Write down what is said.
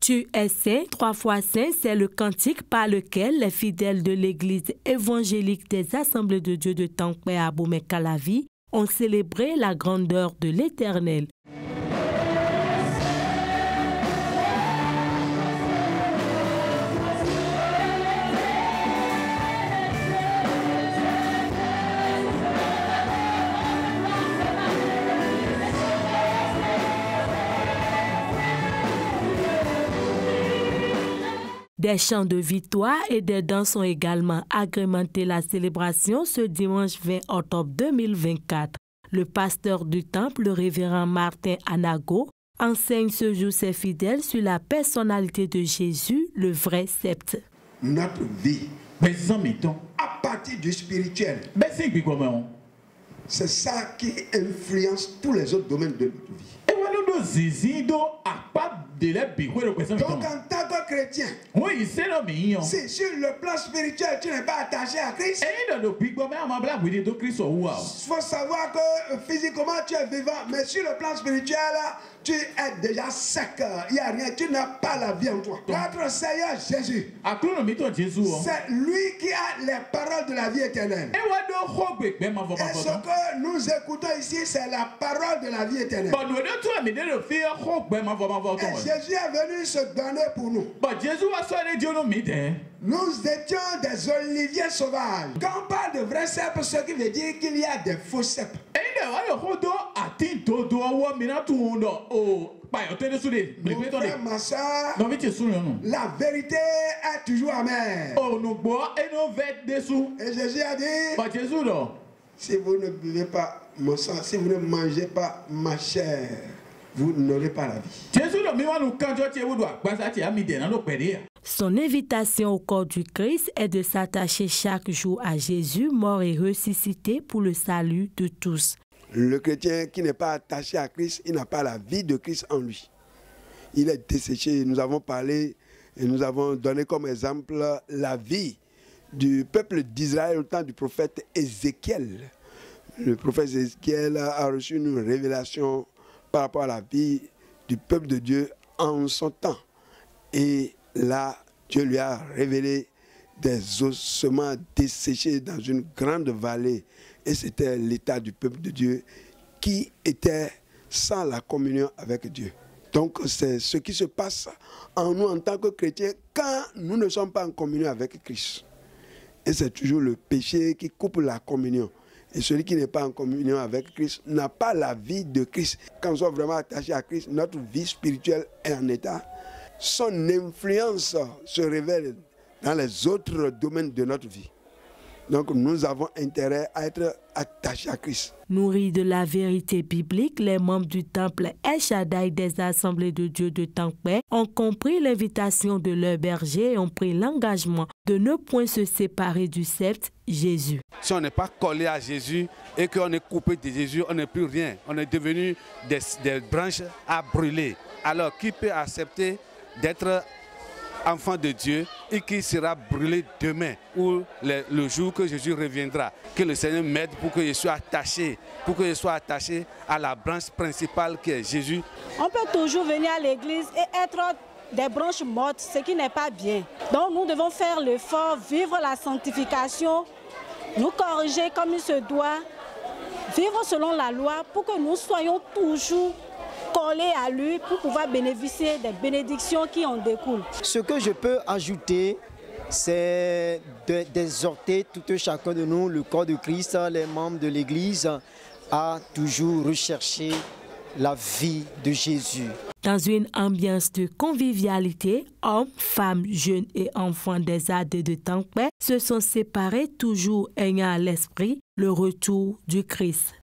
Tu es saint, 3 fois saint, c'est le cantique par lequel les fidèles de l'Église évangélique des Assemblées de Dieu de Tankpé à Abomey-Calavi ont célébré la grandeur de l'Éternel. Des chants de victoire et des danses ont également agrémenté la célébration ce dimanche 20 octobre 2024. Le pasteur du temple, le révérend Martin Anago, enseigne ce jour ses fidèles sur la personnalité de Jésus, le vrai sceptre. Notre vie, à partir du spirituel, c'est ça qui influence tous les autres domaines de notre vie. Donc en tant que chrétien, si sur le plan spirituel tu n'es pas attaché à Christ, il faut savoir que physiquement tu es vivant, mais sur le plan spirituel tu es déjà sec, il n'y a rien, tu n'as pas la vie en toi. Notre Seigneur Jésus, c'est lui qui a les paroles de la vie éternelle. Et ce que nous écoutons ici, c'est la parole de la vie éternelle. Et Jésus est venu se donner pour nous. Nous étions des oliviers sauvages. Quand on parle de vrai cèpes, ce qui veut dire qu'il y a des faux cèpes. Mon frère, ma soeur, la vérité est toujours amère. Et Jésus a dit, si vous ne buvez pas mon sang, si vous ne mangez pas ma chair, vous n'aurez pas la vie. Son invitation au corps du Christ est de s'attacher chaque jour à Jésus, mort et ressuscité pour le salut de tous. Le chrétien qui n'est pas attaché à Christ, il n'a pas la vie de Christ en lui. Il est desséché. Nous avons parlé et nous avons donné comme exemple la vie du peuple d'Israël au temps du prophète Ézéchiel. Le prophète Ézéchiel a reçu une révélation par rapport à la vie du peuple de Dieu en son temps. Et là, Dieu lui a révélé des ossements desséchés dans une grande vallée. Et c'était l'état du peuple de Dieu qui était sans la communion avec Dieu. Donc c'est ce qui se passe en nous en tant que chrétiens quand nous ne sommes pas en communion avec Christ. Et c'est toujours le péché qui coupe la communion. Et celui qui n'est pas en communion avec Christ n'a pas la vie de Christ. Quand nous sommes vraiment attachés à Christ, notre vie spirituelle est en état. Son influence se révèle dans les autres domaines de notre vie. Donc nous avons intérêt à être attachés à Christ. Nourris de la vérité biblique, les membres du temple El Shaddai des Assemblées de Dieu de Tankpé ont compris l'invitation de leur berger et ont pris l'engagement de ne point se séparer du sceptre Jésus. Si on n'est pas collé à Jésus et qu'on est coupé de Jésus, on n'est plus rien. On est devenu des branches à brûler. Alors qui peut accepter d'être enfant de Dieu et qui sera brûlé demain ou le jour que Jésus reviendra? Que le Seigneur m'aide pour que je sois attaché, à la branche principale qui est Jésus. On peut toujours venir à l'église et être des branches mortes, ce qui n'est pas bien. Donc nous devons faire l'effort, vivre la sanctification, nous corriger comme il se doit, vivre selon la loi pour que nous soyons toujours collés à lui pour pouvoir bénéficier des bénédictions qui en découlent. Ce que je peux ajouter, c'est d'exhorter tout et chacun de nous, le corps de Christ, les membres de l'Église, à toujours rechercher la vie de Jésus. Dans une ambiance de convivialité, hommes, femmes, jeunes et enfants des AD de Tankpé se sont séparés, toujours ayant à l'esprit le retour du Christ.